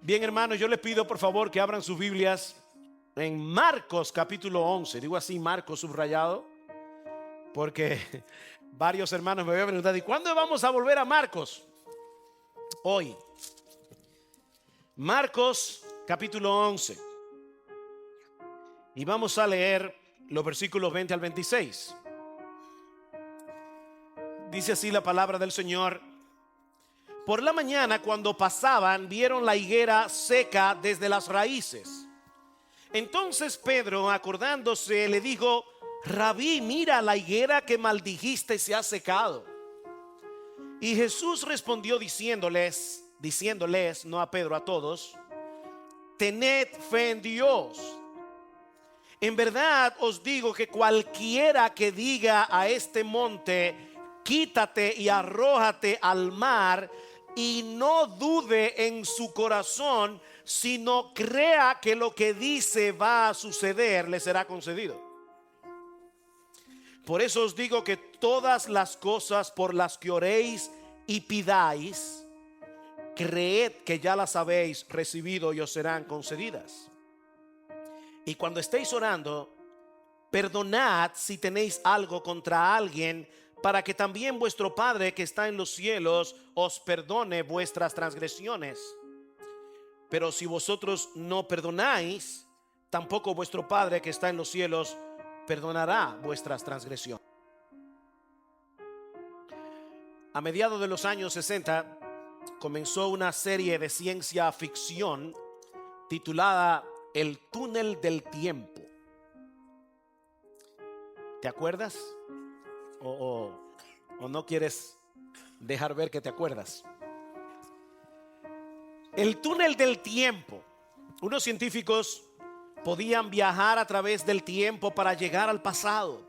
Bien, hermanos, yo les pido por favor que abran sus Biblias en Marcos capítulo 11. Digo así, Marcos subrayado, porque varios hermanos me habían preguntado: ¿y cuándo vamos a volver a Marcos? Hoy. Marcos capítulo 11. Y vamos a leer los versículos 20 al 26. Dice así la palabra del Señor: por la mañana, cuando pasaban, vieron la higuera seca desde las raíces. Entonces Pedro, acordándose, le dijo: Rabí, mira, la higuera que maldijiste se ha secado. Y Jesús respondió diciéndoles, no a Pedro, a todos: tened fe en Dios. En verdad os digo que cualquiera que diga a este monte: quítate y arrójate al mar, y no dude en su corazón, sino crea que lo que dice va a suceder, le será concedido. Por eso os digo que todas las cosas por las que oréis y pidáis, creed que ya las habéis recibido y os serán concedidas. Y cuando estéis orando, perdonad si tenéis algo contra alguien, para que también vuestro Padre que está en los cielos os perdone vuestras transgresiones. Pero si vosotros no perdonáis, tampoco vuestro Padre que está en los cielos perdonará vuestras transgresiones. A mediados de los años 60 comenzó una serie de ciencia ficción titulada El túnel del tiempo. ¿Te acuerdas? ¿O no quieres dejar ver que te acuerdas? El túnel del tiempo. Unos científicos podían viajar a través del tiempo para llegar al pasado.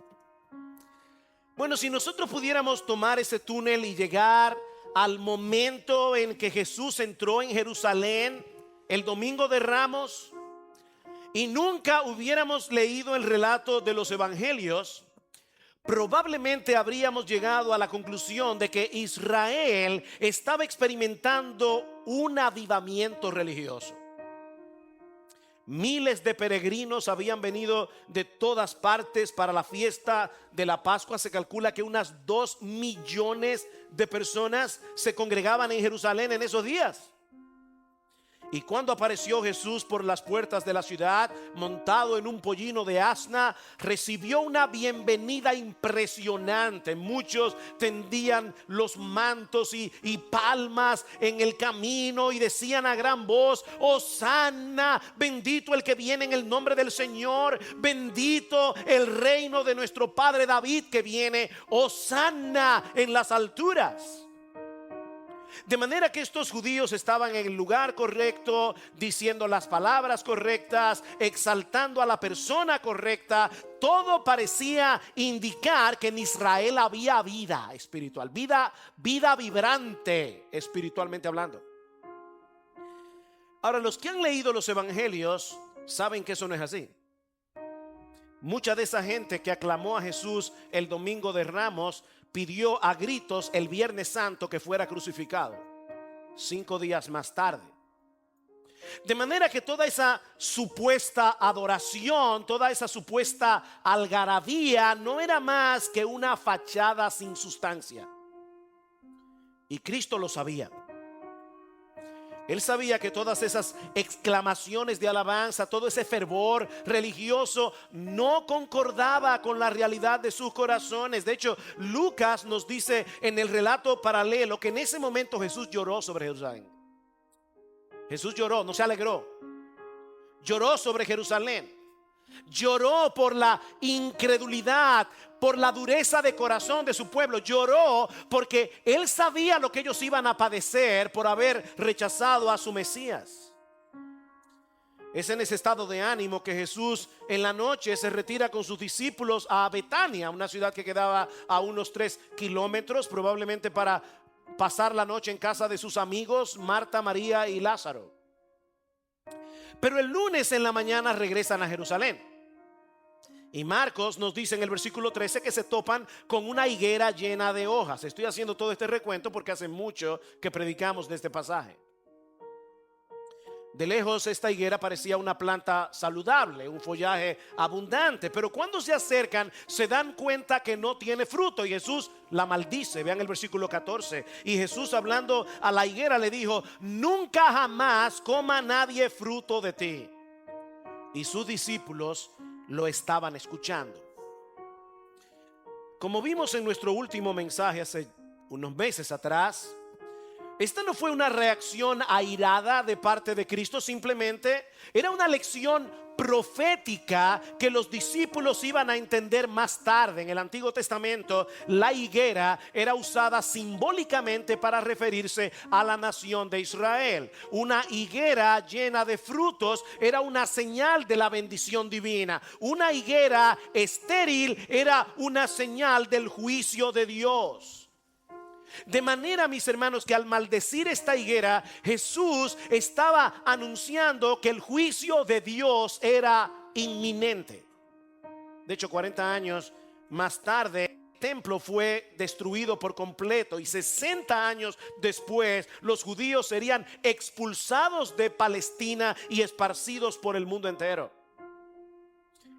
Bueno, si nosotros pudiéramos tomar ese túnel y llegar al momento en que Jesús entró en Jerusalén el domingo de Ramos, y nunca hubiéramos leído el relato de los evangelios, probablemente habríamos llegado a la conclusión de que Israel estaba experimentando un avivamiento religioso. Miles de peregrinos habían venido de todas partes para la fiesta de la Pascua. Se calcula que unas 2 millones de personas se congregaban en Jerusalén en esos días. Y cuando apareció Jesús por las puertas de la ciudad, montado en un pollino de asna, recibió una bienvenida impresionante. Muchos tendían los mantos y palmas en el camino y decían a gran voz: Hosanna, bendito el que viene en el nombre del Señor, bendito el reino de nuestro padre David que viene, Hosanna en las alturas. De manera que estos judíos estaban en el lugar correcto, diciendo las palabras correctas, exaltando a la persona correcta. Todo parecía indicar que en Israel había vida espiritual, vida vibrante espiritualmente hablando. Ahora, los que han leído los evangelios saben que eso no es así. Mucha de esa gente que aclamó a Jesús el domingo de Ramos pidió a gritos el Viernes Santo que fuera crucificado 5 días más tarde. De manera que toda esa supuesta adoración, toda esa supuesta algarabía no era más que una fachada sin sustancia. Y Cristo lo sabía. Él sabía que todas esas exclamaciones de alabanza, todo ese fervor religioso no concordaba con la realidad de sus corazones. De hecho, Lucas nos dice en el relato paralelo que en ese momento Jesús lloró sobre Jerusalén. Jesús lloró, no se alegró. Lloró sobre Jerusalén. Lloró por la incredulidad, por la dureza de corazón de su pueblo. Lloró porque él sabía lo que ellos iban a padecer por haber rechazado a su Mesías. Es en ese estado de ánimo que Jesús en la noche se retira con sus discípulos a Betania, una ciudad que quedaba a unos 3 kilómetros, probablemente para pasar la noche en casa de sus amigos Marta, María y Lázaro. Pero el lunes en la mañana regresan a Jerusalén. Y Marcos nos dice en el versículo 13 que se topan con una higuera llena de hojas. Estoy haciendo todo este recuento porque hace mucho que predicamos de este pasaje. De lejos esta higuera parecía una planta saludable, un follaje abundante, pero cuando se acercan se dan cuenta que no tiene fruto y Jesús la maldice. Vean el versículo 14. Y Jesús, hablando a la higuera, le dijo: nunca jamás coma nadie fruto de ti. Y sus discípulos lo estaban escuchando. Como vimos en nuestro último mensaje hace unos meses atrás, esta no fue una reacción airada de parte de Cristo, simplemente era una lección profética que los discípulos iban a entender más tarde. En el Antiguo Testamento, la higuera era usada simbólicamente para referirse a la nación de Israel. Una higuera llena de frutos era una señal de la bendición divina. Una higuera estéril era una señal del juicio de Dios. De manera, mis hermanos, que al maldecir esta higuera, Jesús estaba anunciando que el juicio de Dios era inminente. De hecho, 40 años más tarde, el templo fue destruido por completo y 60 años después, los judíos serían expulsados de Palestina y esparcidos por el mundo entero.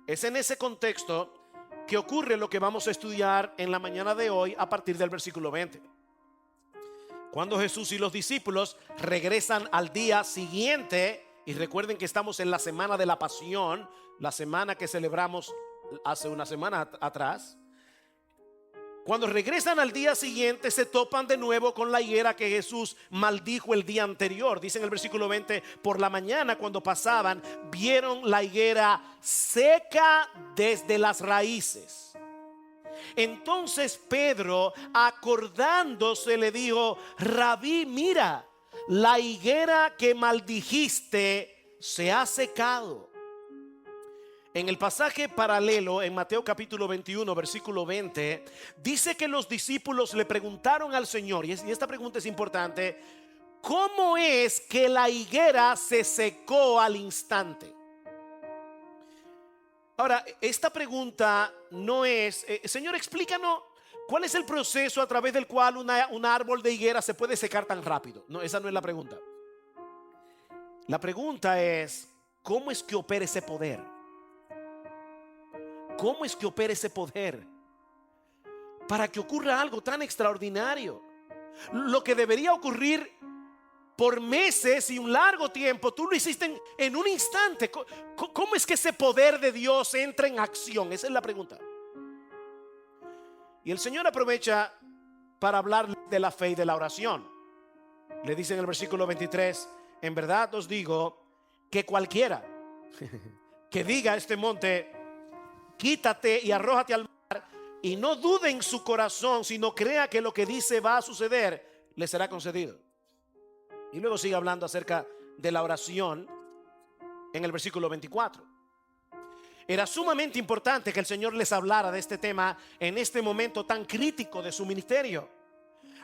Es en ese contexto que ocurre lo que vamos a estudiar en la mañana de hoy a partir del versículo 20. Cuando Jesús y los discípulos regresan al día siguiente, y recuerden que estamos en la semana de la pasión, la semana que celebramos hace una semana atrás. Cuando regresan al día siguiente, se topan de nuevo con la higuera que Jesús maldijo el día anterior. Dice en el versículo 20: por la mañana, cuando pasaban, vieron la higuera seca desde las raíces. Entonces Pedro, acordándose, le dijo: Rabí, mira, la higuera que maldijiste se ha secado. En el pasaje paralelo, en Mateo capítulo 21, versículo 20, dice que los discípulos le preguntaron al Señor, y esta pregunta es importante: ¿cómo es que la higuera se secó al instante? Ahora, esta pregunta no es, Señor, explícanos cuál es el proceso a través del cual un árbol de higuera se puede secar tan rápido. No, esa no es la pregunta. La pregunta es: ¿cómo es que opera ese poder? ¿Cómo es que opera ese poder para que ocurra algo tan extraordinario? Lo que debería ocurrir por meses y un largo tiempo, tú lo hiciste en un instante. ¿Cómo es que ese poder de Dios entra en acción? Esa es la pregunta. Y el Señor aprovecha para hablar de la fe y de la oración. Le dice en el versículo 23: en verdad os digo que cualquiera que diga a este monte: quítate y arrójate al mar, y no dude en su corazón, sino crea que lo que dice va a suceder, le será concedido. Y luego sigue hablando acerca de la oración en el versículo 24. Era sumamente importante que el Señor les hablara de este tema en este momento tan crítico de su ministerio.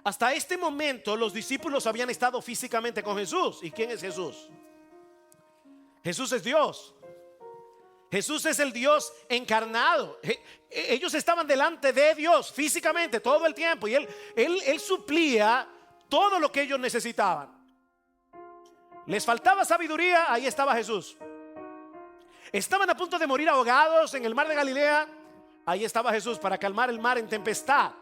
Hasta este momento los discípulos habían estado físicamente con Jesús. ¿Y quién es Jesús? Jesús es Dios. Jesús es el Dios encarnado. Ellos estaban delante de Dios físicamente todo el tiempo, y Él suplía todo lo que ellos necesitaban. Les faltaba sabiduría, ahí estaba Jesús. Estaban a punto de morir ahogados en el mar de Galilea, ahí estaba Jesús para calmar el mar en tempestad.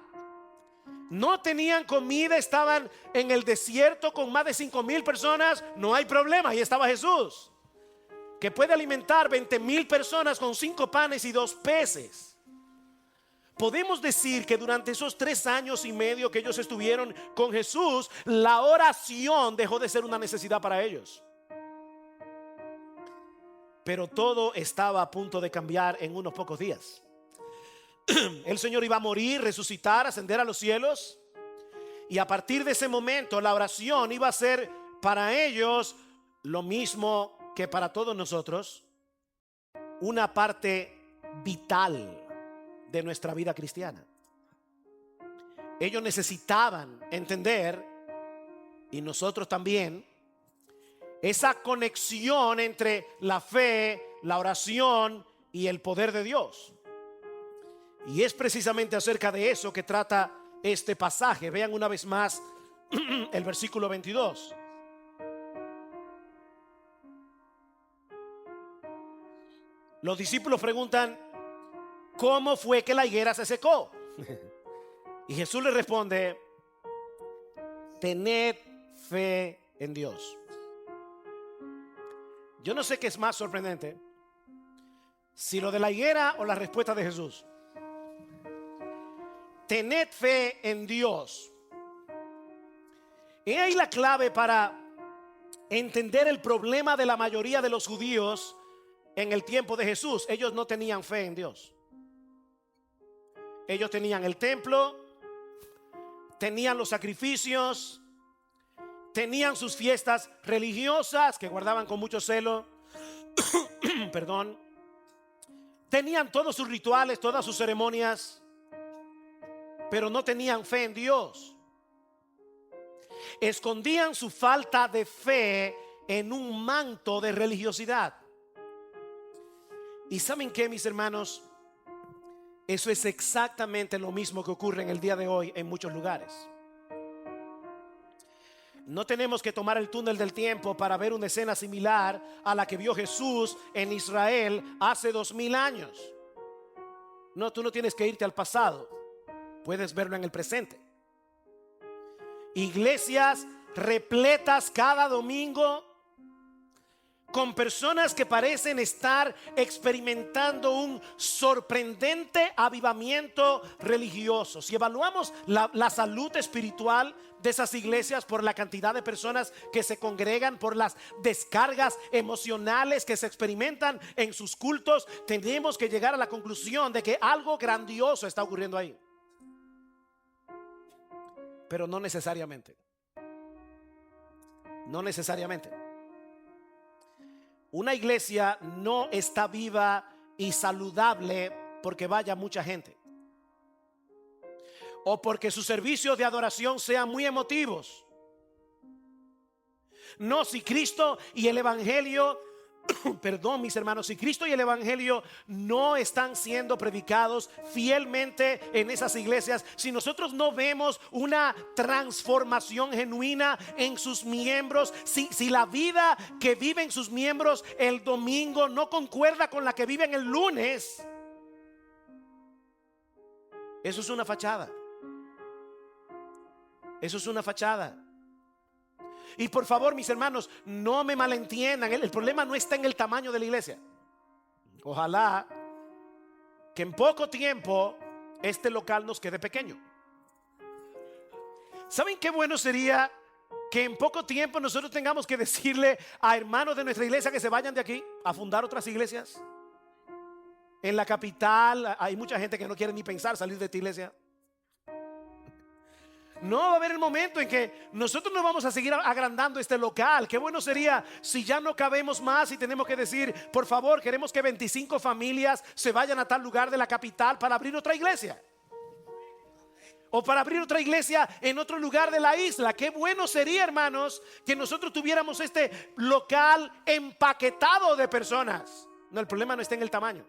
No tenían comida, estaban en el desierto con más de 5,000 personas, no hay problema, ahí estaba Jesús, que puede alimentar 20,000 personas con 5 panes y 2 peces. Podemos decir que durante esos 3 años y medio que ellos estuvieron con Jesús, la oración dejó de ser una necesidad para ellos. Pero todo estaba a punto de cambiar en unos pocos días. El Señor iba a morir, resucitar, ascender a los cielos, y a partir de ese momento la oración iba a ser para ellos lo mismo que para todos nosotros, una parte vital de nuestra vida cristiana. Ellos necesitaban entender, y nosotros también, esa conexión entre la fe, la oración y el poder de Dios. Y es precisamente acerca de eso que trata este pasaje. Vean una vez más el versículo 22. Los discípulos preguntan: ¿cómo fue que la higuera se secó? Y Jesús les responde: tened fe en Dios. Yo no sé qué es más sorprendente, si lo de la higuera o la respuesta de Jesús. Tened fe en Dios. Y ahí la clave para entender el problema de la mayoría de los judíos en el tiempo de Jesús. Ellos no tenían fe en Dios. Ellos tenían el templo, tenían los sacrificios, tenían sus fiestas religiosas que guardaban con mucho celo. Perdón. Tenían todos sus rituales, todas sus ceremonias, pero no tenían fe en Dios. Escondían su falta de fe en un manto de religiosidad. ¿Y saben qué, mis hermanos? Eso es exactamente lo mismo que ocurre en el día de hoy en muchos lugares. No tenemos que tomar el túnel del tiempo para ver una escena similar a la que vio Jesús en Israel hace 2000 años. No, tú no tienes que irte al pasado. Puedes verlo en el presente. Iglesias repletas cada domingo con personas que parecen estar experimentando un sorprendente avivamiento religioso. Si evaluamos la salud espiritual de esas iglesias por la cantidad de personas que se congregan, por las descargas emocionales que se experimentan en sus cultos, tenemos que llegar a la conclusión de que algo grandioso está ocurriendo ahí. Pero no necesariamente. No necesariamente. Una iglesia no está viva y saludable porque vaya mucha gente, o porque sus servicios de adoración sean muy emotivos. No, si Cristo y el Evangelio perdón, mis hermanos, si Cristo y el Evangelio no están siendo predicados fielmente en esas iglesias, si nosotros no vemos una transformación genuina en sus miembros, si la vida que viven sus miembros el domingo no concuerda con la que viven el lunes, eso es una fachada. Eso es una fachada. Y por favor, mis hermanos, no me malentiendan. El problema no está en el tamaño de la iglesia. Ojalá que en poco tiempo este local nos quede pequeño. ¿Saben qué bueno sería que en poco tiempo nosotros tengamos que decirle a hermanos de nuestra iglesia que se vayan de aquí a fundar otras iglesias? En la capital hay mucha gente que no quiere ni pensar salir de esta iglesia. No va a haber el momento en que nosotros no vamos a seguir agrandando este local. Qué bueno sería si ya no cabemos más y tenemos que decir: por favor, queremos que 25 familias se vayan a tal lugar de la capital para abrir otra iglesia, o para abrir otra iglesia en otro lugar de la isla. Qué bueno sería, hermanos, que nosotros tuviéramos este local empaquetado de personas. No, el problema no está en el tamaño.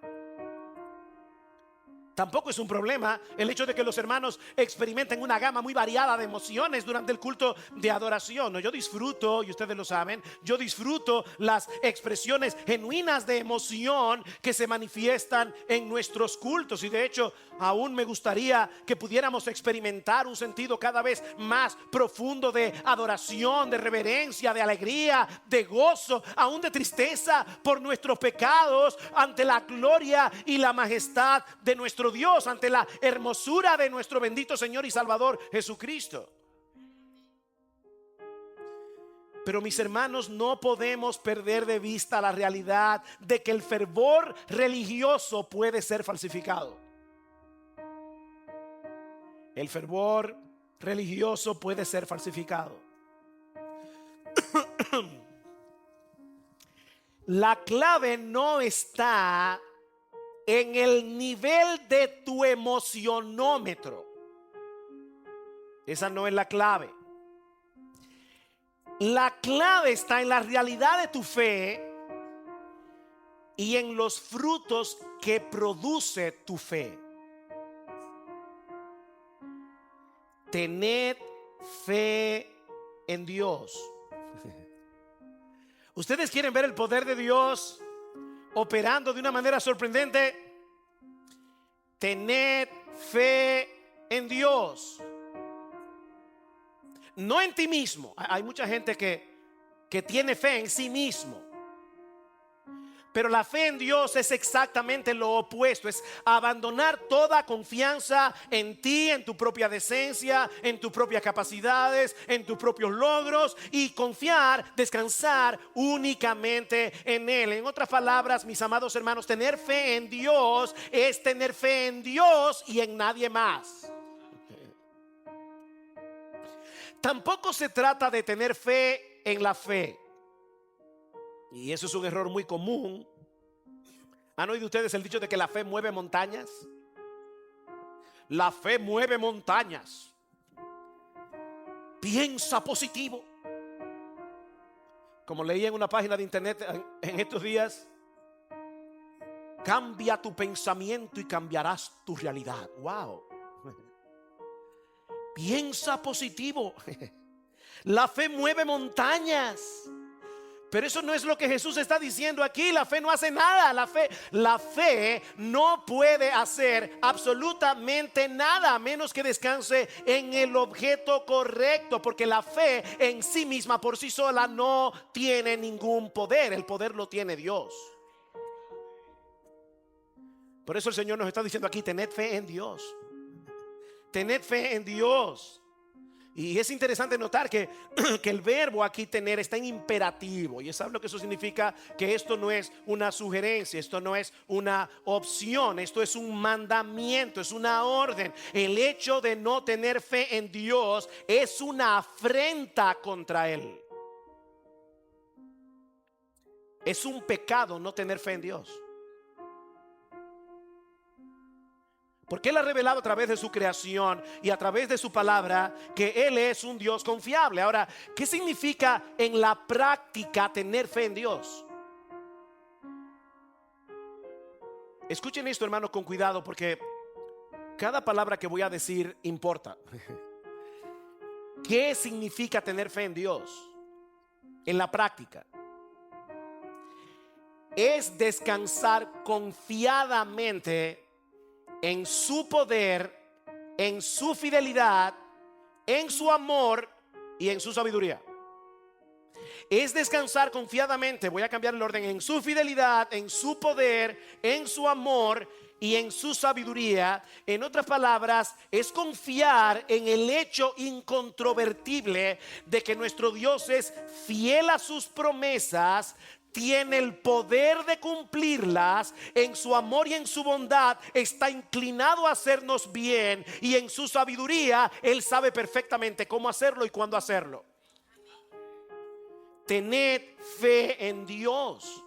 Tampoco es un problema el hecho de que los hermanos experimenten una gama muy variada de emociones durante el culto de adoración. Yo disfruto, y ustedes lo saben, yo disfruto las expresiones genuinas de emoción que se manifiestan en nuestros cultos. Y de hecho, aún me gustaría que pudiéramos experimentar un sentido cada vez más profundo de adoración, de reverencia, de alegría, de gozo, aún de tristeza por nuestros pecados, ante la gloria y la majestad de nuestro Dios, ante la hermosura de nuestro bendito Señor y Salvador Jesucristo. Pero mis hermanos, no podemos perder de vista la realidad de que el fervor religioso puede ser falsificado. El fervor religioso puede ser falsificado. La clave no está en el nivel de tu emocionómetro. Esa no es la clave. La clave está en la realidad de tu fe y en los frutos que produce tu fe. Tened fe en Dios. ¿Ustedes quieren ver el poder de Dios operando de una manera sorprendente. Tened fe en Dios, no en ti mismo. Hay mucha gente que tiene fe en sí mismo, pero la fe en Dios es exactamente lo opuesto. Es abandonar toda confianza en ti, en tu propia decencia, en tus propias capacidades, en tus propios logros, y confiar, descansar únicamente en Él. En otras palabras, mis amados hermanos, tener fe en Dios es tener fe en Dios y en nadie más. Tampoco se trata de tener fe en la fe. Y eso es un error muy común. ¿Han oído ustedes el dicho de que la fe mueve montañas? La fe mueve montañas. Piensa positivo. Como leí en una página de internet en estos días, cambia tu pensamiento y cambiarás tu realidad. Wow. Piensa positivo. La fe mueve montañas. Pero eso no es lo que Jesús está diciendo aquí. La fe no hace nada. La fe no puede hacer absolutamente nada a menos que descanse en el objeto correcto, porque la fe en sí misma por sí sola no tiene ningún poder. El poder lo tiene Dios. Por eso el Señor nos está diciendo aquí: tened fe en Dios. Tened fe en Dios. Y es interesante notar que el verbo aquí tener está en imperativo. Y ¿saben lo que eso significa? Que esto no es una sugerencia, esto no es una opción, esto es un mandamiento, es una orden. El hecho de no tener fe en Dios es una afrenta contra Él. Es un pecado no tener fe en Dios. Porque Él ha revelado a través de su creación y a través de su palabra que Él es un Dios confiable. Ahora, ¿qué significa en la práctica tener fe en Dios? Escuchen esto, hermanos, con cuidado, porque cada palabra que voy a decir importa. ¿Qué significa tener fe en Dios? En la práctica es descansar confiadamente en su poder, en su fidelidad, en su amor y en su sabiduría. Es descansar confiadamente, voy a cambiar el orden, en su fidelidad, en su poder, en su amor y en su sabiduría. En otras palabras, es confiar en el hecho incontrovertible de que nuestro Dios es fiel a sus promesas, tiene el poder de cumplirlas, en su amor y en su bondad está inclinado a hacernos bien, y en su sabiduría Él sabe perfectamente cómo hacerlo y cuándo hacerlo. Tened fe en Dios.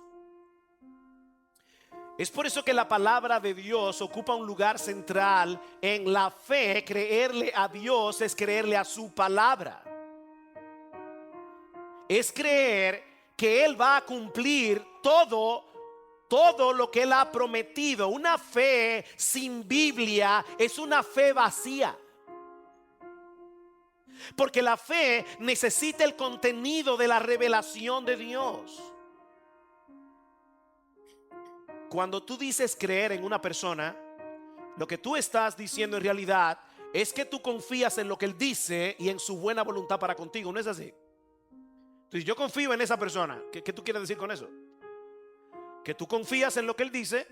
Es por eso que la palabra de Dios ocupa un lugar central en la fe. Creerle a Dios es creerle a su palabra. Es creer que Él va a cumplir todo lo que Él ha prometido. Una fe sin Biblia es una fe vacía, porque la fe necesita el contenido de la revelación de Dios. Cuando tú dices creer en una persona, lo que tú estás diciendo en realidad es que tú confías en lo que Él dice y en su buena voluntad para contigo. ¿No es así? Entonces, yo confío en esa persona. ¿Qué tú quieres decir con eso? Que tú confías en lo que Él dice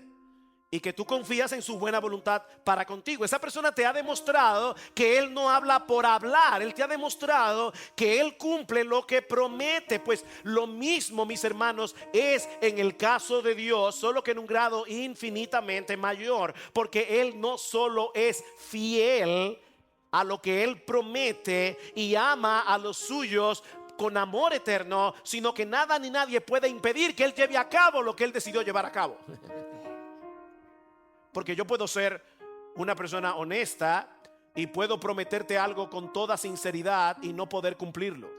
y que tú confías en su buena voluntad para contigo. Esa persona te ha demostrado que Él no habla por hablar. Él te ha demostrado que Él cumple lo que promete. Pues lo mismo, mis hermanos, es en el caso de Dios, solo que en un grado infinitamente mayor, porque Él no solo es fiel a lo que Él promete y ama a los suyos con amor eterno, sino que nada ni nadie puede impedir que Él lleve a cabo lo que Él decidió llevar a cabo. Porque yo puedo ser una persona honesta y puedo prometerte algo con toda sinceridad y no poder cumplirlo,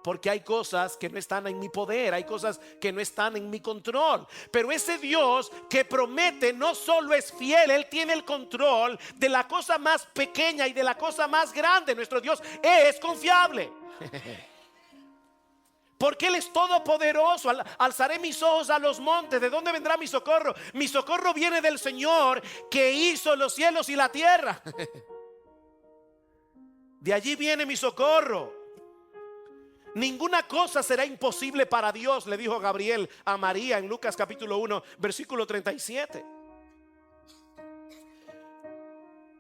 porque hay cosas que no están en mi poder, hay cosas que no están en mi control. Pero ese Dios que promete no solo es fiel, Él tiene el control de la cosa más pequeña y de la cosa más grande. Nuestro Dios es confiable. Porque Él es todopoderoso. Alzaré mis ojos a los montes. ¿De dónde vendrá mi socorro? Mi socorro viene del Señor que hizo los cielos y la tierra. De allí viene mi socorro. Ninguna cosa será imposible para Dios, le dijo Gabriel a María en Lucas capítulo 1, versículo 37.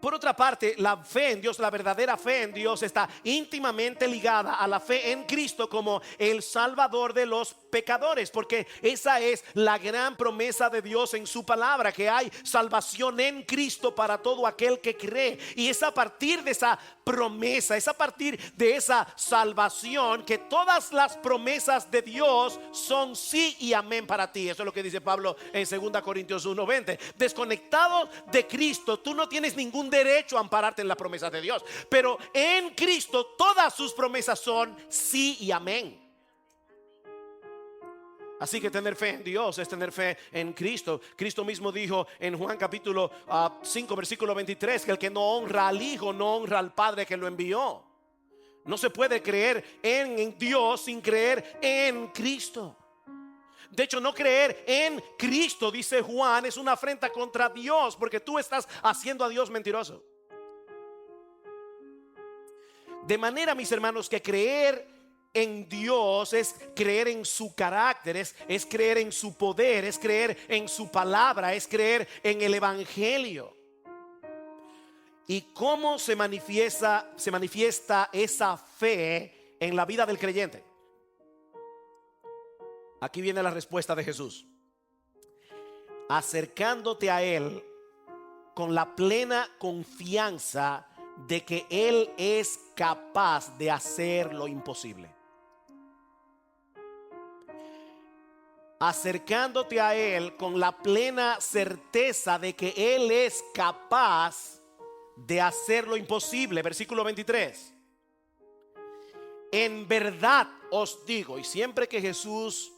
Por otra parte, la fe en Dios, la verdadera fe en Dios, está íntimamente ligada a la fe en Cristo como el Salvador de los pecadores, porque esa es la gran promesa de Dios en su palabra, que hay salvación en Cristo para todo aquel que cree. Y es a partir de esa promesa, es a partir de esa salvación que todas las promesas de Dios son sí y amén para ti. Eso es lo que dice Pablo en 2 Corintios 1:20. Desconectado de Cristo, tú no tienes ningún derecho a ampararte en las promesas de Dios, pero en Cristo todas sus promesas son sí y amén. Así que tener fe en Dios es tener fe en Cristo. Cristo mismo dijo en Juan capítulo 5 versículo 23 que el que no honra al Hijo no honra al Padre que lo envió. No se puede creer en Dios sin creer en Cristo. De hecho, no creer en Cristo, dice Juan, es una afrenta contra Dios, porque tú estás haciendo a Dios mentiroso. De manera, mis hermanos, que creer en Dios es creer en su carácter, es creer en su poder, es creer en su palabra, es creer en el Evangelio. ¿Y cómo se manifiesta esa fe en la vida del creyente? Aquí viene la respuesta de Jesús: acercándote a Él con la plena confianza de que Él es capaz de hacer lo imposible. Acercándote a Él con la plena certeza de que Él es capaz de hacer lo imposible. Versículo 23. En verdad os digo, y siempre que Jesús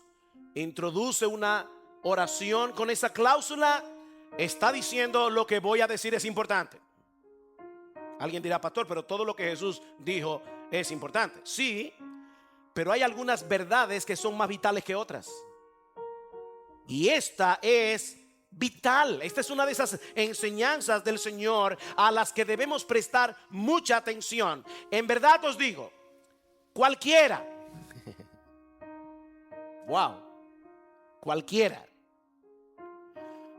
introduce una oración con esa cláusula, está diciendo: lo que voy a decir es importante. Alguien dirá: pastor, pero todo lo que Jesús dijo es importante. Sí, pero hay algunas verdades que son más vitales que otras. Y esta es vital. Esta es una de esas enseñanzas del Señor a las que debemos prestar mucha atención. En verdad os digo, cualquiera. Wow. Cualquiera.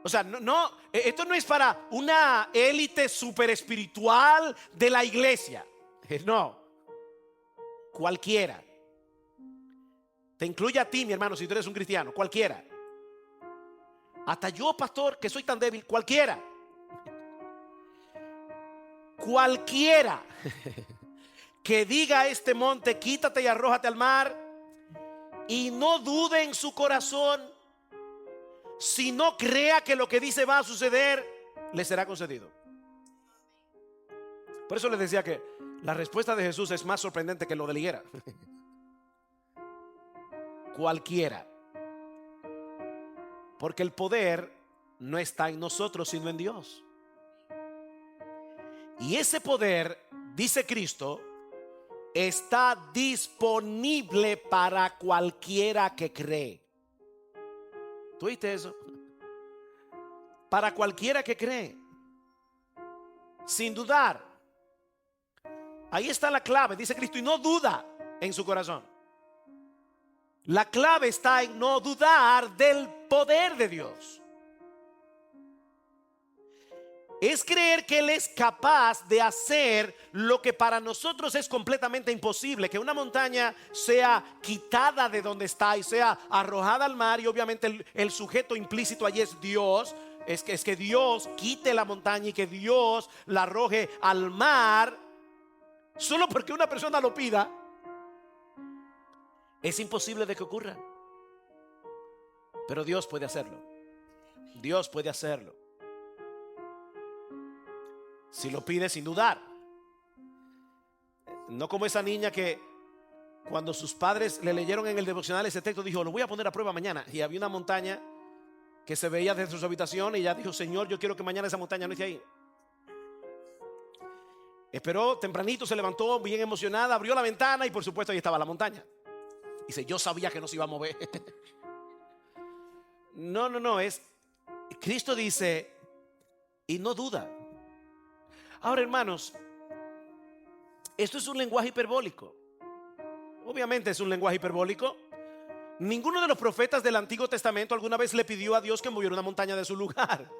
O sea, esto no es para una élite super espiritual de la iglesia. No. Cualquiera. Te incluye a ti, mi hermano, si tú eres un cristiano. Cualquiera. Hasta yo, pastor, que soy tan débil. Cualquiera. Cualquiera que diga a este monte: quítate y arrójate al mar, y no dude en su corazón, si no crea que lo que dice va a suceder, le será concedido. Por eso les decía que la respuesta de Jesús es más sorprendente que lo de la higuera. Cualquiera. Porque el poder no está en nosotros, sino en Dios. Y ese poder, dice Cristo, está disponible para cualquiera que cree. ¿Tú oíste eso? Para cualquiera que cree, sin dudar. Ahí está la clave, dice Cristo, y no duda en su corazón. La clave está en no dudar del poder de Dios. Es creer que Él es capaz de hacer lo que para nosotros es completamente imposible. Que una montaña sea quitada de donde está y sea arrojada al mar. Y obviamente el sujeto implícito allí es Dios. Es que Dios quite la montaña y que Dios la arroje al mar. Solo porque una persona lo pida, es imposible de que ocurra. Pero Dios puede hacerlo. Dios puede hacerlo. Si lo pide sin dudar. No como esa niña que cuando sus padres le leyeron en el devocional ese texto, dijo: lo voy a poner a prueba mañana. Y había una montaña que se veía desde su habitación y ella dijo: Señor, yo quiero que mañana esa montaña no esté ahí. Esperó tempranito, se levantó bien emocionada, abrió la ventana y por supuesto ahí estaba la montaña. Dice, yo sabía que no se iba a mover. No, es Cristo dice, y no duda. Ahora, hermanos, esto es un lenguaje hiperbólico. Obviamente es un lenguaje hiperbólico. Ninguno de los profetas del Antiguo Testamento alguna vez le pidió a Dios que moviera una montaña de su lugar.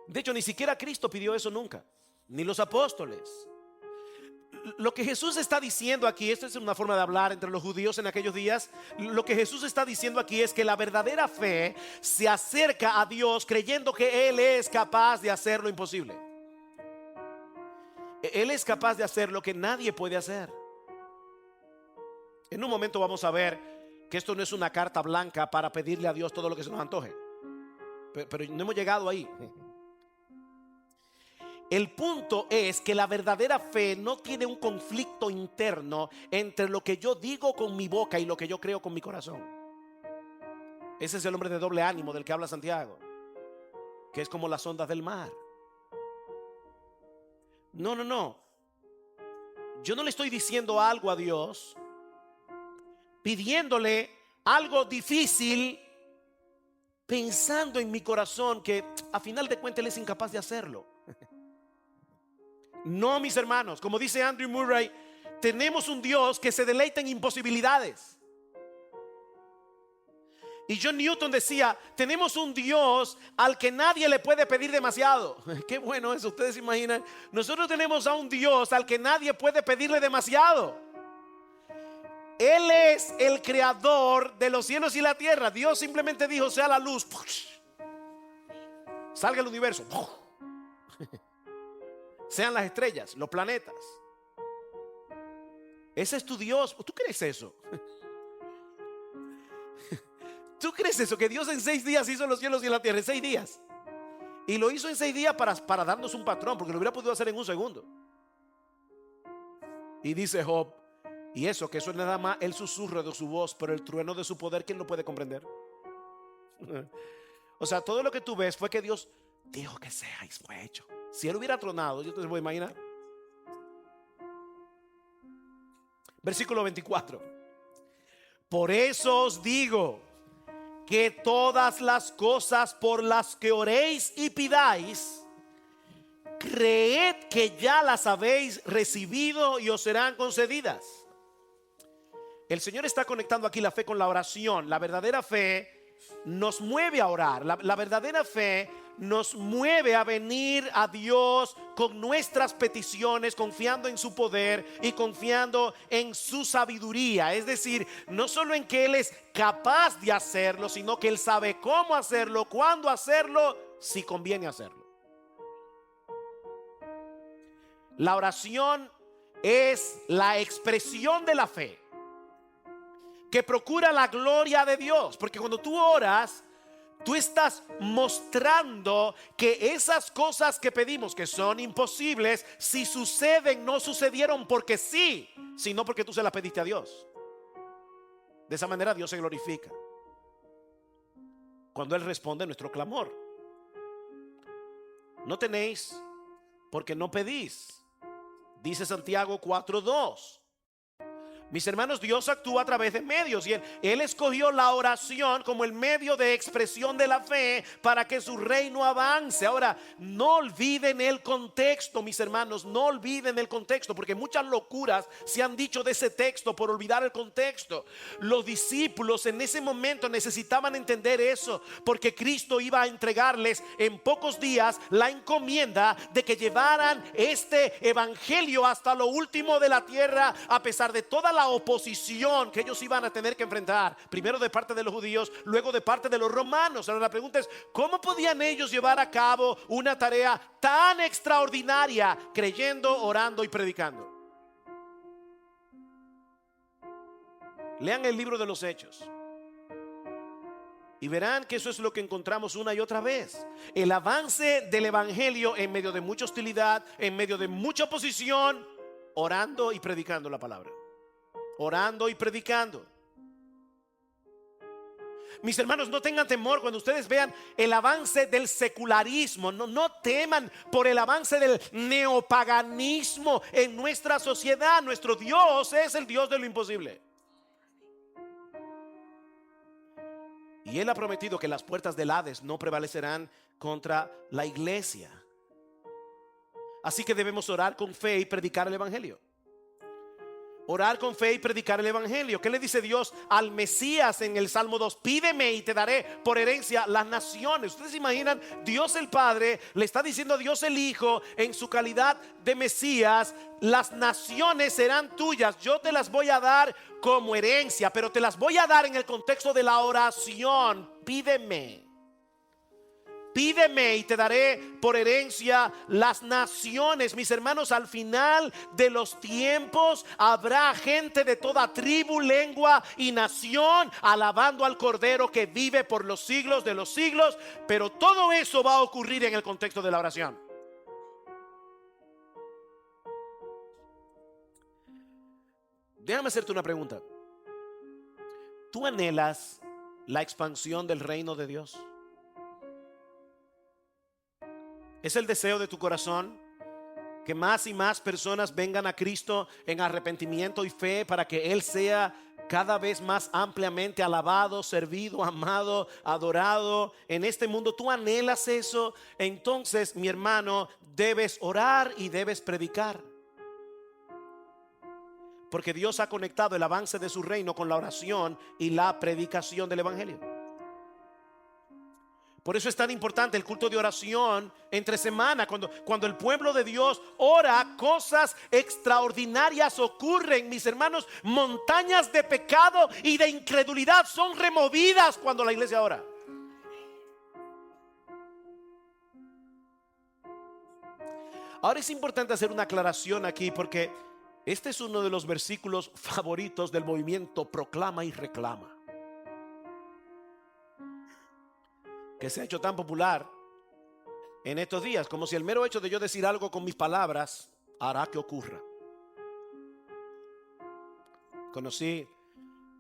De hecho, ni siquiera Cristo pidió eso nunca, ni los apóstoles. Lo que Jesús está diciendo aquí, esto es una forma de hablar entre los judíos en aquellos días. Lo que Jesús está diciendo aquí es que la verdadera fe se acerca a Dios creyendo que Él es capaz de hacer lo imposible. Él es capaz de hacer lo que nadie puede hacer. En un momento vamos a ver que esto no es una carta blanca para pedirle a Dios todo lo que se nos antoje. Pero no hemos llegado ahí. El punto es que la verdadera fe no tiene un conflicto interno entre lo que yo digo con mi boca y lo que yo creo con mi corazón. Ese es el hombre de doble ánimo del que habla Santiago, que es como las ondas del mar. No. Yo no le estoy diciendo algo a Dios, pidiéndole algo difícil, pensando en mi corazón que a final de cuentas Él es incapaz de hacerlo. No, mis hermanos, como dice Andrew Murray, tenemos un Dios que se deleita en imposibilidades. Y John Newton decía, tenemos un Dios al que nadie le puede pedir demasiado. Qué bueno eso, ustedes se imaginan. Nosotros tenemos a un Dios al que nadie puede pedirle demasiado. Él es el creador de los cielos y la tierra. Dios simplemente dijo, sea la luz, salga el universo, sean las estrellas, los planetas. Ese es tu Dios. ¿Tú crees eso? ¿Tú crees eso? Que Dios en 6 días hizo los cielos y la tierra. En 6 días. Y lo hizo en 6 días para darnos un patrón, porque lo hubiera podido hacer en un segundo. Y dice Job, y eso que eso es nada más el susurro de su voz, pero el trueno de su poder, ¿quién lo puede comprender? O sea, todo lo que tú ves fue que Dios dijo que sea y fue hecho. Si Él hubiera tronado, yo te voy a imaginar. Versículo 24. Por eso os digo que todas las cosas por las que oréis y pidáis, creed que ya las habéis recibido y os serán concedidas. El Señor está conectando aquí la fe con la oración. La verdadera fe nos mueve a orar. La verdadera fe nos mueve a venir a Dios con nuestras peticiones, confiando en su poder y confiando en su sabiduría. Es decir, no solo en que Él es capaz de hacerlo, sino que Él sabe cómo hacerlo, cuándo hacerlo, si conviene hacerlo. La oración es la expresión de la fe que procura la gloria de Dios, porque cuando tú oras, tú estás mostrando que esas cosas que pedimos, que son imposibles, si suceden, no sucedieron porque sí, sino porque tú se las pediste a Dios. De esa manera Dios se glorifica cuando Él responde a nuestro clamor. No tenéis porque no pedís, dice Santiago 4:2. Mis hermanos, Dios actúa a través de medios y Él escogió la oración como el medio de expresión de la fe para que su reino avance. Ahora, no olviden el contexto, mis hermanos, no olviden el contexto, porque muchas locuras se han dicho de ese texto por olvidar el contexto. Los discípulos en ese momento necesitaban entender eso, porque Cristo iba a entregarles en pocos días la encomienda de que llevaran este evangelio hasta lo último de la tierra, a pesar de toda la oposición que ellos iban a tener que enfrentar, primero de parte de los judíos, luego de parte de los romanos. Ahora la pregunta es, ¿cómo podían ellos llevar a cabo una tarea tan extraordinaria creyendo, orando y predicando? Lean el libro de los Hechos y verán que eso es lo que encontramos una y otra vez. El avance del evangelio en medio de mucha hostilidad, en medio de mucha oposición, orando y predicando la palabra. Orando y predicando. Mis hermanos, no tengan temor cuando ustedes vean el avance del secularismo. No teman por el avance del neopaganismo en nuestra sociedad. Nuestro Dios es el Dios de lo imposible. Y Él ha prometido que las puertas del Hades no prevalecerán contra la iglesia. Así que debemos orar con fe y predicar el evangelio. Orar con fe y predicar el evangelio. ¿Qué le dice Dios al Mesías en el Salmo 2? Pídeme y te daré por herencia las naciones. Ustedes se imaginan, Dios el Padre le está diciendo a Dios el Hijo en su calidad de Mesías: las naciones serán tuyas, yo te las voy a dar como herencia, pero te las voy a dar en el contexto de la oración. Pídeme. Pídeme y te daré por herencia las naciones. Mis hermanos, al final de los tiempos habrá gente de toda tribu, lengua y nación alabando al Cordero que vive por los siglos de los siglos. Pero todo eso va a ocurrir en el contexto de la oración. Déjame hacerte una pregunta. ¿Tú anhelas la expansión del reino de Dios? ¿Es el deseo de tu corazón que más y más personas vengan a Cristo en arrepentimiento y fe para que Él sea cada vez más ampliamente alabado, servido, amado, adorado en este mundo? ¿Tú anhelas eso? Entonces, mi hermano, debes orar y debes predicar. Porque Dios ha conectado el avance de su reino con la oración y la predicación del evangelio. Por eso es tan importante el culto de oración entre semana. Cuando el pueblo de Dios ora, cosas extraordinarias ocurren, mis hermanos. Montañas de pecado y de incredulidad son removidas cuando la iglesia ora. Ahora es importante hacer una aclaración aquí, porque este es uno de los versículos favoritos del movimiento Proclama y Reclama, que se ha hecho tan popular en estos días, como si el mero hecho de yo decir algo con mis palabras hará que ocurra. Conocí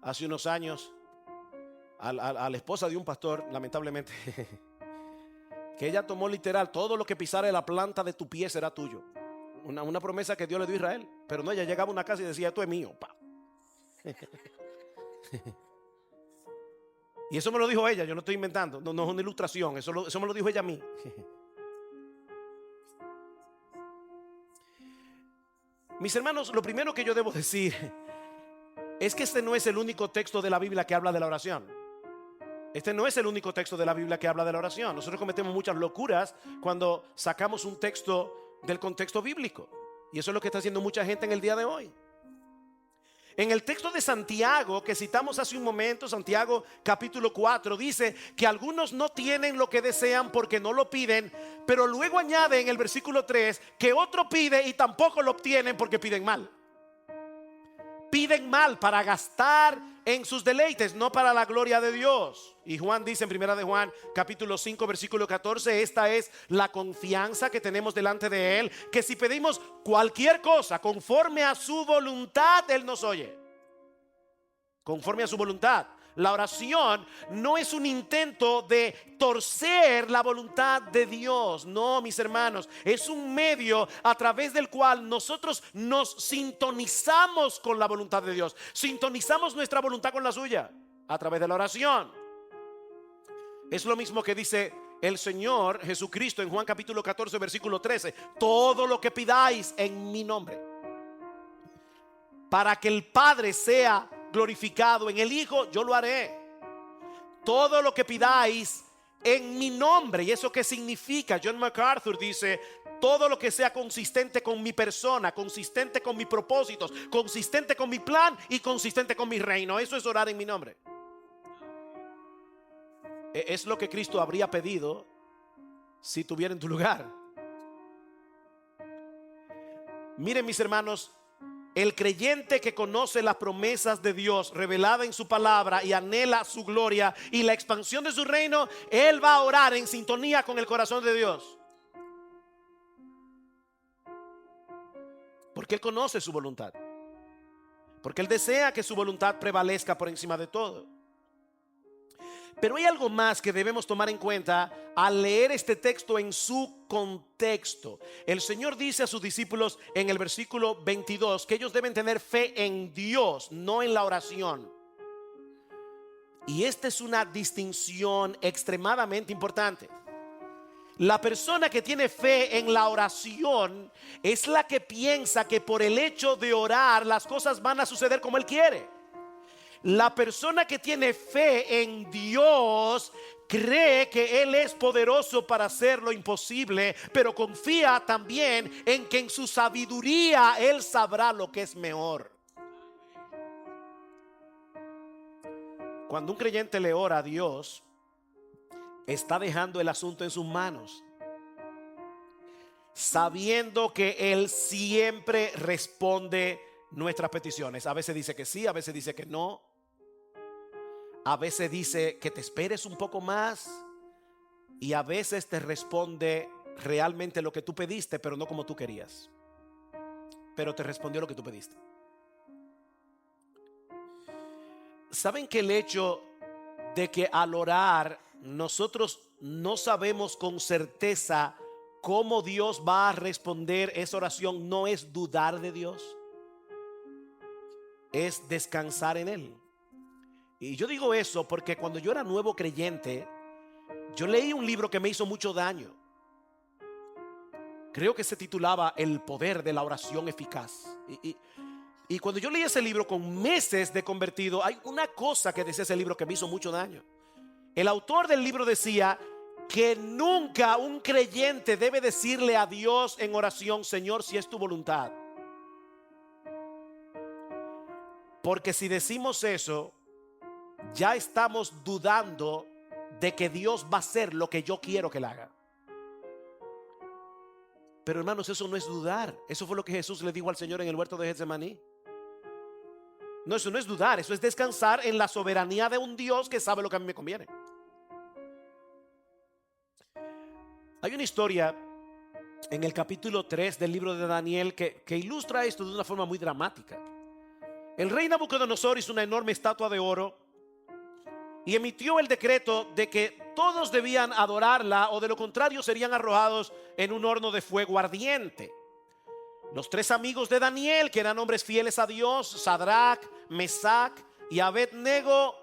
hace unos años a la esposa de un pastor, lamentablemente, que ella tomó literal: todo lo que pisara la planta de tu pie será tuyo. Una promesa que Dios le dio a Israel. Pero no, ella llegaba a una casa y decía: esto es mío. Y eso me lo dijo ella, yo no estoy inventando, no es una ilustración, eso me lo dijo ella a mí. Mis hermanos, lo primero que yo debo decir es que este no es el único texto de la Biblia que habla de la oración. Este no es el único texto de la Biblia que habla de la oración. Nosotros cometemos muchas locuras cuando sacamos un texto del contexto bíblico, y eso es lo que está haciendo mucha gente en el día de hoy. En el texto de Santiago que citamos hace un momento, Santiago capítulo 4, dice que algunos no tienen lo que desean porque no lo piden, pero luego añade en el versículo 3 que otro pide y tampoco lo obtienen porque piden mal. Piden mal para gastar en sus deleites, no para la gloria de Dios. Y Juan dice en primera de Juan capítulo 5 versículo 14: esta es la confianza que tenemos delante de Él, que si pedimos cualquier cosa conforme a su voluntad, Él nos oye. Conforme a su voluntad. La oración no es un intento de torcer la voluntad de Dios. No, mis hermanos, es un medio a través del cual nosotros nos sintonizamos con la voluntad de Dios. Sintonizamos nuestra voluntad con la suya a través de la oración. Es lo mismo que dice el Señor Jesucristo en Juan capítulo 14 versículo 13: todo lo que pidáis en mi nombre, para que el Padre sea glorificado en el Hijo, yo lo haré. Todo lo que pidáis en mi nombre. ¿Y eso qué significa? John MacArthur dice: todo lo que sea consistente con mi persona, consistente con mis propósitos, consistente con mi plan y consistente con mi reino. Eso es orar en mi nombre. Es lo que Cristo habría pedido si estuviera en tu lugar. Miren, mis hermanos, el creyente que conoce las promesas de Dios revelada en su palabra y anhela su gloria y la expansión de su reino, él va a orar en sintonía con el corazón de Dios, porque él conoce su voluntad, porque él desea que su voluntad prevalezca por encima de todo. Pero hay algo más que debemos tomar en cuenta al leer este texto en su contexto. El Señor dice a sus discípulos en el versículo 22 que ellos deben tener fe en Dios, no en la oración. Y esta es una distinción extremadamente importante. La persona que tiene fe en la oración es la que piensa que por el hecho de orar las cosas van a suceder como él quiere. La persona que tiene fe en Dios cree que Él es poderoso para hacer lo imposible, pero confía también en que en su sabiduría Él sabrá lo que es mejor. Cuando un creyente le ora a Dios, está dejando el asunto en sus manos, sabiendo que Él siempre responde nuestras peticiones. A veces dice que sí, a veces dice que no. A veces dice que te esperes un poco más, y a veces te responde realmente lo que tú pediste, pero no como tú querías. Pero te respondió lo que tú pediste. ¿Saben que el hecho de que al orar nosotros no sabemos con certeza cómo Dios va a responder esa oración no es dudar de Dios? Es descansar en Él. Y yo digo eso porque cuando yo era nuevo creyente, yo leí un libro que me hizo mucho daño. Creo que se titulaba El poder de la oración eficaz. Y cuando yo leí ese libro con meses de convertido, hay una cosa que decía ese libro que me hizo mucho daño. El autor del libro decía que nunca un creyente debe decirle a Dios en oración: Señor, si es tu voluntad. Porque si decimos eso, ya estamos dudando de que Dios va a hacer lo que yo quiero que Él haga. Pero hermanos, eso no es dudar. Eso fue lo que Jesús le dijo al Señor en el huerto de Getsemaní. No, eso no es dudar. Eso es descansar en la soberanía de un Dios que sabe lo que a mí me conviene. Hay una historia en el capítulo 3 del libro de Daniel que ilustra esto de una forma muy dramática. El rey Nabucodonosor hizo una enorme estatua de oro y emitió el decreto de que todos debían adorarla, o de lo contrario serían arrojados en un horno de fuego ardiente. Los tres amigos de Daniel, que eran hombres fieles a Dios, Sadrach, Mesac y Abed-nego,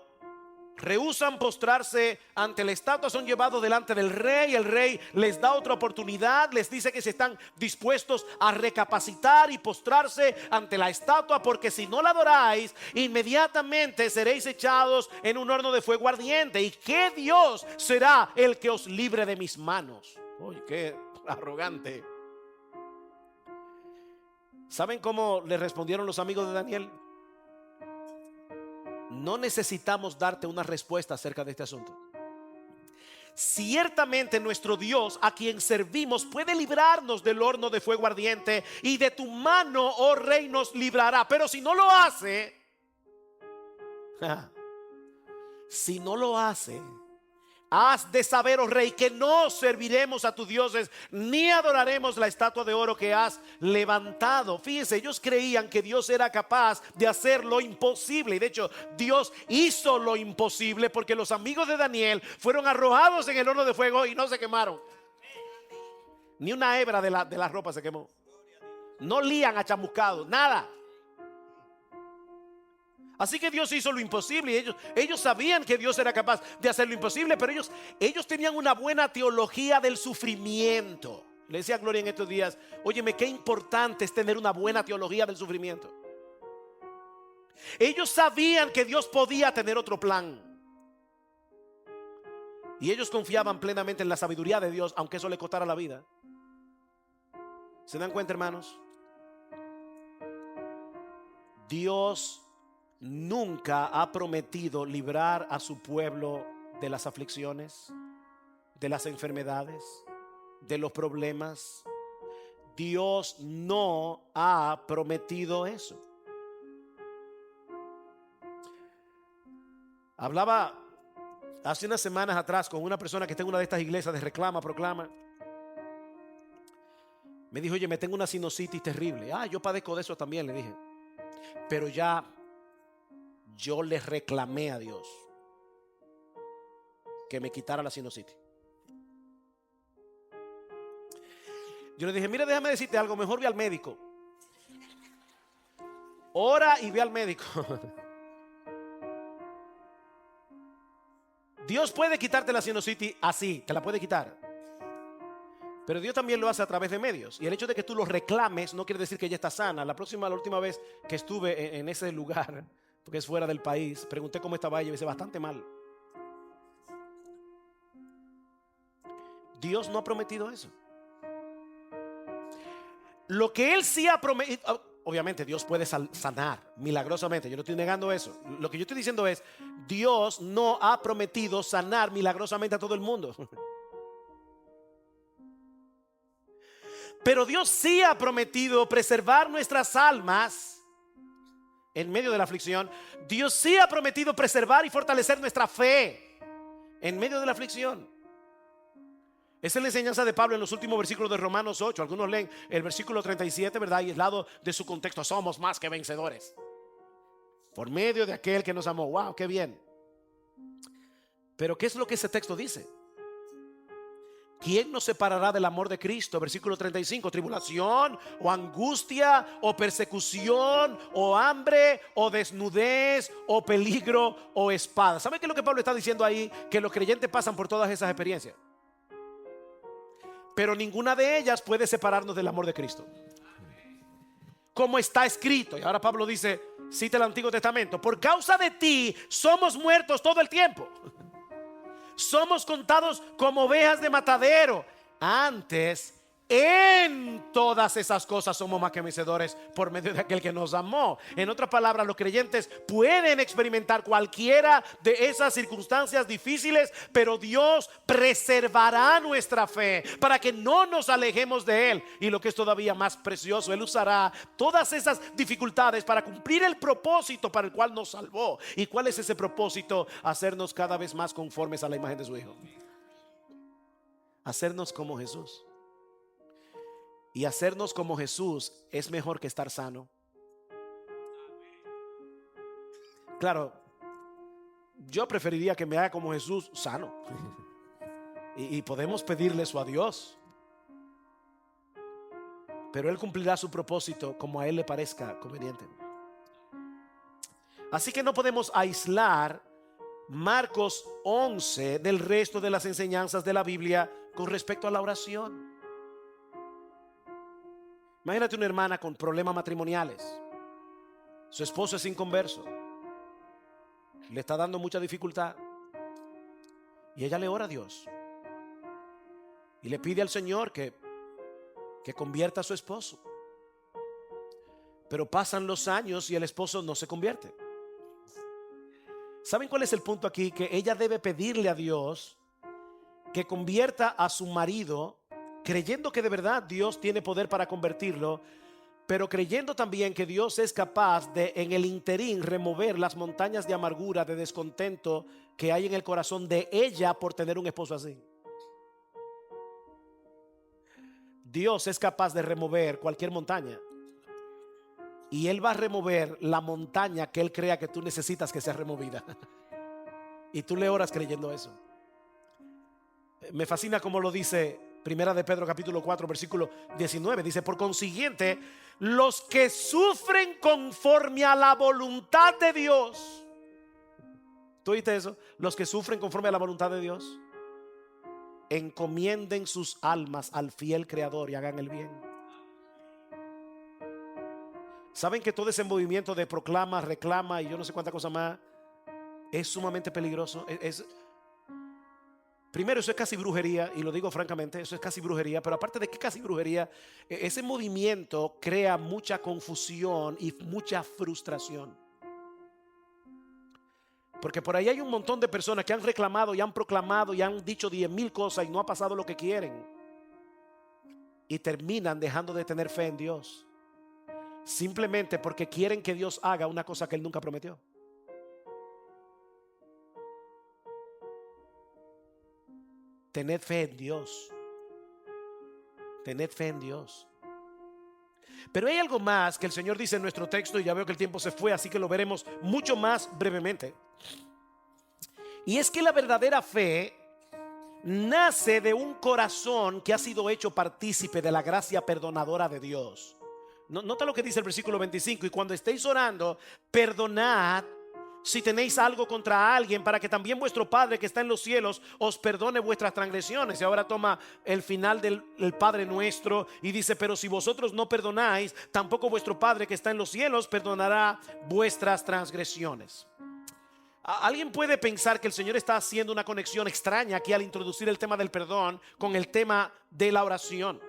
rehúsan postrarse ante la estatua, son llevados delante del rey. El rey les da otra oportunidad, les dice que si están dispuestos a recapacitar y postrarse ante la estatua, porque si no la adoráis, inmediatamente seréis echados en un horno de fuego ardiente. ¿Y qué Dios será el que os libre de mis manos? Uy, qué arrogante. ¿Saben cómo le respondieron los amigos de Daniel? No necesitamos darte una respuesta acerca de este asunto. Ciertamente nuestro Dios, a quien servimos, puede librarnos del horno de fuego ardiente, y de tu mano, oh rey, nos librará. Pero si no lo hace, si no lo hace, has de saber, oh rey, que no serviremos a tus dioses, ni adoraremos la estatua de oro que has levantado. Fíjense, ellos creían que Dios era capaz de hacer lo imposible. Y de hecho, Dios hizo lo imposible, porque los amigos de Daniel fueron arrojados en el horno de fuego y no se quemaron. Ni una hebra de la ropa se quemó. No olían a chamuscado, nada. Así que Dios hizo lo imposible, y ellos sabían que Dios era capaz de hacer lo imposible, pero ellos tenían una buena teología del sufrimiento. Le decía a Gloria en estos días: óyeme, qué importante es tener una buena teología del sufrimiento. Ellos sabían que Dios podía tener otro plan, y ellos confiaban plenamente en la sabiduría de Dios, aunque eso le costara la vida. ¿Se dan cuenta, hermanos? Dios nunca ha prometido librar a su pueblo de las aflicciones, de las enfermedades, de los problemas. Dios no ha prometido eso. Hablaba hace unas semanas atrás con una persona que está en una de estas iglesias de reclama, proclama. Me dijo: oye, me tengo una sinusitis terrible. Yo padezco de eso también, le dije. Pero ya yo le reclamé a Dios que me quitara la sinusitis. Yo le dije: mira, déjame decirte algo, mejor ve al médico. Ora y ve al médico. Dios puede quitarte la sinusitis así, te la puede quitar. Pero Dios también lo hace a través de medios. Y el hecho de que tú lo reclames no quiere decir que ya está sana. La última vez que estuve en ese lugar, porque es fuera del país, pregunté cómo estaba ella y me dice bastante mal. Dios no ha prometido eso. Lo que Él sí ha prometido, obviamente Dios puede sanar milagrosamente, yo no estoy negando eso. Lo que yo estoy diciendo es, Dios no ha prometido sanar milagrosamente a todo el mundo. Pero Dios sí ha prometido preservar nuestras almas en medio de la aflicción. Dios sí ha prometido preservar y fortalecer nuestra fe en medio de la aflicción. Esa es la enseñanza de Pablo en los últimos versículos de Romanos 8. Algunos leen el versículo 37, ¿verdad? Y aislado de su contexto, somos más que vencedores por medio de aquel que nos amó. Wow, qué bien. Pero ¿qué es lo que ese texto dice? ¿Quién nos separará del amor de Cristo? Versículo 35, tribulación o angustia o persecución o hambre o desnudez o peligro o espada. ¿Saben qué es lo que Pablo está diciendo ahí? Que los creyentes pasan por todas esas experiencias, pero ninguna de ellas puede separarnos del amor de Cristo. Como está escrito, y ahora Pablo dice, cita el Antiguo Testamento, por causa de ti somos muertos todo el tiempo. Somos contados como ovejas de matadero. Antes, en todas esas cosas somos más que vencedores por medio de aquel que nos amó. En otras palabras, los creyentes pueden experimentar cualquiera de esas circunstancias difíciles, pero Dios preservará nuestra fe para que no nos alejemos de Él. Y lo que es todavía más precioso, Él usará todas esas dificultades para cumplir el propósito para el cual nos salvó. ¿Y cuál es ese propósito? Hacernos cada vez más conformes a la imagen de su Hijo. Hacernos como Jesús. Y hacernos como Jesús es mejor que estar sano. Claro, yo preferiría que me haga como Jesús sano. Y podemos pedirle eso a Dios. Pero Él cumplirá su propósito como a Él le parezca conveniente. Así que no podemos aislar Marcos 11 del resto de las enseñanzas de la Biblia con respecto a la oración. Imagínate una hermana con problemas matrimoniales. Su esposo es inconverso, le está dando mucha dificultad, y ella le ora a Dios y le pide al Señor que convierta a su esposo. Pero pasan los años y el esposo no se convierte. ¿Saben cuál es el punto aquí? Que ella debe pedirle a Dios que convierta a su marido, creyendo que de verdad Dios tiene poder para convertirlo, pero creyendo también que Dios es capaz de en el interín remover las montañas de amargura, de descontento que hay en el corazón de ella por tener un esposo así. Dios es capaz de remover cualquier montaña, y Él va a remover la montaña que Él crea que tú necesitas que sea removida. Y tú le oras creyendo eso. Me fascina como lo dice Primera de Pedro capítulo 4 versículo 19. Dice, por consiguiente, los que sufren conforme a la voluntad de Dios. ¿Tú oíste eso? Los que sufren conforme a la voluntad de Dios, encomienden sus almas al fiel Creador y hagan el bien. ¿Saben que todo ese movimiento de proclama, reclama y yo no sé cuánta cosa más es sumamente peligroso? Primero, eso es casi brujería, y lo digo francamente, eso es casi brujería. Pero aparte de que casi brujería, ese movimiento crea mucha confusión y mucha frustración. Porque por ahí hay un montón de personas que han reclamado y han proclamado y han dicho 10,000 cosas y no ha pasado lo que quieren, y terminan dejando de tener fe en Dios, simplemente porque quieren que Dios haga una cosa que Él nunca prometió. Tened fe en Dios. Tened fe en Dios. Pero hay algo más que el Señor dice en nuestro texto, y ya veo que el tiempo se fue, así que lo veremos mucho más brevemente. Y es que la verdadera fe nace de un corazón que ha sido hecho partícipe de la gracia perdonadora de Dios. Nota lo que dice el versículo 25: y cuando estéis orando, perdonad si tenéis algo contra alguien, para que también vuestro Padre que está en los cielos os perdone vuestras transgresiones. Y ahora toma el final del Padre Nuestro y dice: pero si vosotros no perdonáis, tampoco vuestro Padre que está en los cielos perdonará vuestras transgresiones. Alguien puede pensar que el Señor está haciendo una conexión extraña aquí al introducir el tema del perdón con el tema de la oración.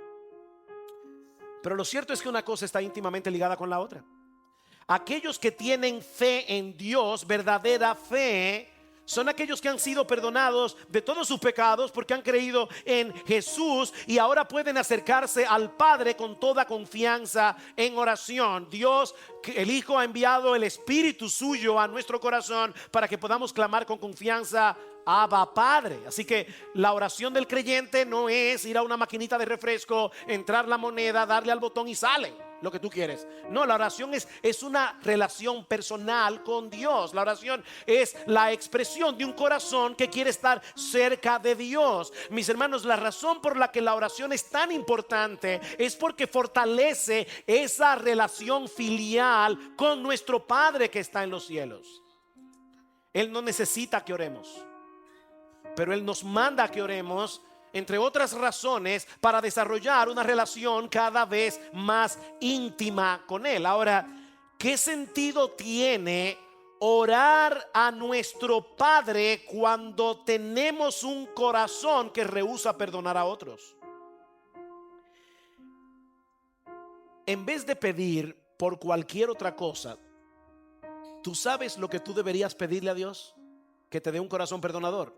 Pero lo cierto es que una cosa está íntimamente ligada con la otra. Aquellos que tienen fe en Dios, verdadera fe, son aquellos que han sido perdonados de todos sus pecados porque han creído en Jesús y ahora pueden acercarse al Padre con toda confianza en oración. Dios, el Hijo, ha enviado el Espíritu suyo a nuestro corazón para que podamos clamar con confianza: Abba, Padre. Así que la oración del creyente no es ir a una maquinita de refresco, entrar la moneda, darle al botón y sale lo que tú quieres. No, la oración es una relación personal con Dios. La oración es la expresión de un corazón que quiere estar cerca de Dios. Mis hermanos, la razón por la que la oración es tan importante es porque fortalece esa relación filial con nuestro Padre que está en los cielos. Él no necesita que oremos, pero Él nos manda a que oremos, entre otras razones, para desarrollar una relación cada vez más íntima con Él. Ahora, ¿qué sentido tiene orar a nuestro Padre cuando tenemos un corazón que rehúsa perdonar a otros? En vez de pedir por cualquier otra cosa, ¿tú sabes lo que tú deberías pedirle a Dios? Que te dé un corazón perdonador.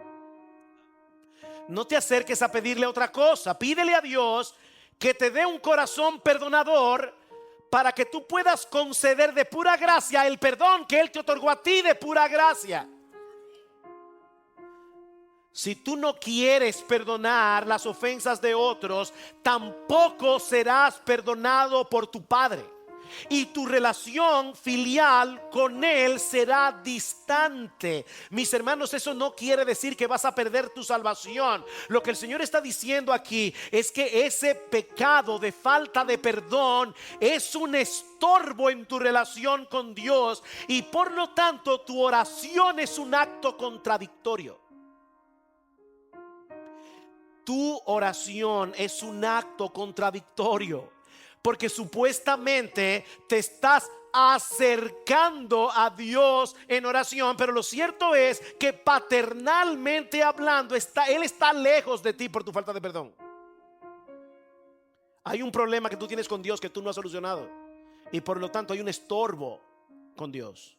No te acerques a pedirle otra cosa. Pídele a Dios que te dé un corazón perdonador para que tú puedas conceder de pura gracia el perdón que Él te otorgó a ti de pura gracia. Si tú no quieres perdonar las ofensas de otros, tampoco serás perdonado por tu Padre. Y tu relación filial con Él será distante. Mis hermanos, eso no quiere decir que vas a perder tu salvación. Lo que el Señor está diciendo aquí es que ese pecado de falta de perdón es un estorbo en tu relación con Dios, y por lo tanto tu oración es un acto contradictorio. Tu oración es un acto contradictorio, porque supuestamente te estás acercando a Dios en oración, pero lo cierto es que paternalmente hablando Él está lejos de ti por tu falta de perdón. Hay un problema que tú tienes con Dios que tú no has solucionado, y por lo tanto hay un estorbo con Dios.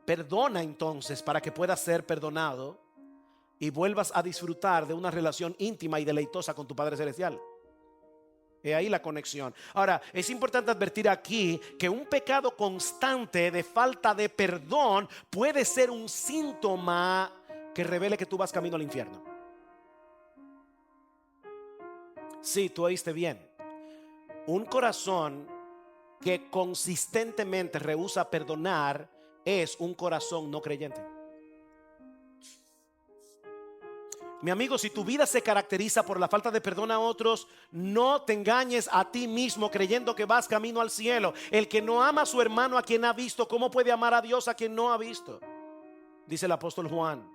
Perdona entonces para que puedas ser perdonado y vuelvas a disfrutar de una relación íntima y deleitosa con tu Padre Celestial. He ahí la conexión. Ahora, es importante advertir aquí que un pecado constante de falta de perdón puede ser un síntoma que revele que tú vas camino al infierno. Sí, tú oíste bien. Un corazón que consistentemente rehúsa perdonar es un corazón no creyente. Mi amigo, si tu vida se caracteriza por la falta de perdón a otros, no te engañes a ti mismo creyendo que vas camino al cielo. El que no ama a su hermano a quien ha visto, ¿cómo puede amar a Dios a quien no ha visto? Dice el apóstol Juan.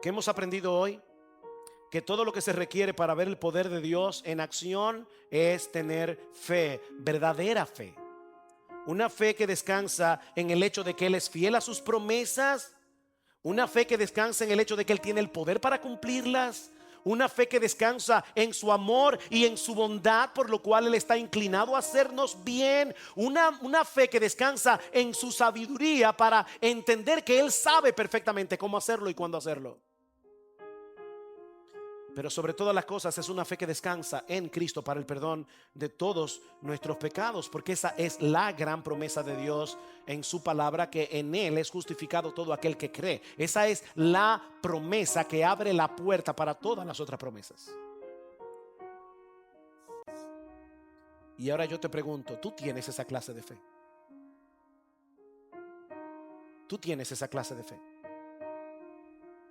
¿Qué hemos aprendido hoy? Que todo lo que se requiere para ver el poder de Dios en acción es tener fe, verdadera fe. Una fe que descansa en el hecho de que Él es fiel a sus promesas. Una fe que descansa en el hecho de que Él tiene el poder para cumplirlas. Una fe que descansa en su amor y en su bondad, por lo cual Él está inclinado a hacernos bien. Una fe que descansa en su sabiduría para entender que Él sabe perfectamente cómo hacerlo y cuándo hacerlo. Pero sobre todas las cosas es una fe que descansa en Cristo para el perdón de todos nuestros pecados, porque esa es la gran promesa de Dios en su palabra, que en Él es justificado todo aquel que cree. Esa es la promesa que abre la puerta para todas las otras promesas. Y ahora yo te pregunto, ¿tú tienes esa clase de fe? ¿Tú tienes esa clase de fe?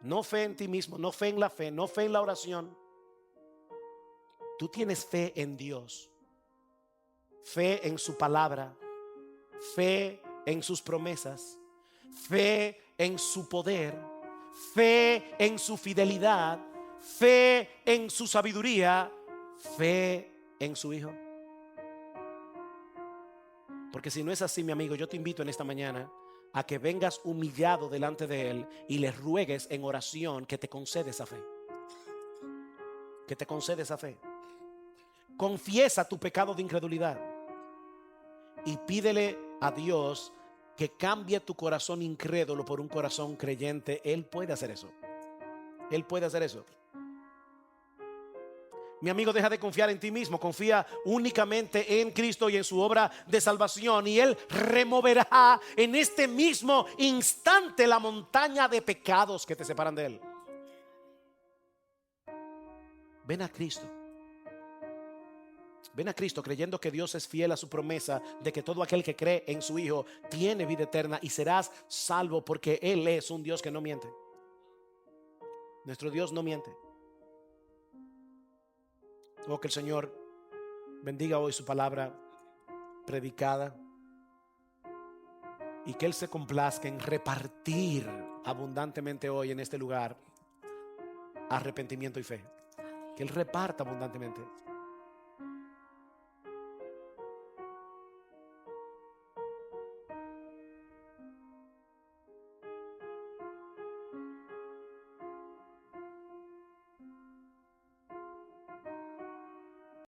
No fe en ti mismo, no fe en la fe, no fe en la oración. Tú tienes fe en Dios. fe en su palabra, fe en sus promesas, fe en su poder, fe en su fidelidad, fe en su sabiduría, fe en su Hijo? Porque si no es así, mi amigo, yo te invito en esta mañana a que vengas humillado delante de Él y le ruegues en oración que te conceda esa fe. Que te conceda esa fe. Confiesa tu pecado de incredulidad y pídele a Dios que cambie tu corazón incrédulo por un corazón creyente. Él puede hacer eso. Él puede hacer eso. Mi amigo, deja de confiar en ti mismo. Confía únicamente en Cristo y en su obra de salvación, y Él removerá en este mismo instante la montaña de pecados que te separan de Él. Ven a Cristo. Ven a Cristo creyendo que Dios es fiel a su promesa de que todo aquel que cree en su Hijo tiene vida eterna y serás salvo, porque Él es un Dios que no miente. Nuestro Dios no miente. Oh, que el Señor bendiga hoy su palabra predicada y que Él se complazca en repartir abundantemente hoy en este lugar arrepentimiento y fe. Que Él reparta abundantemente.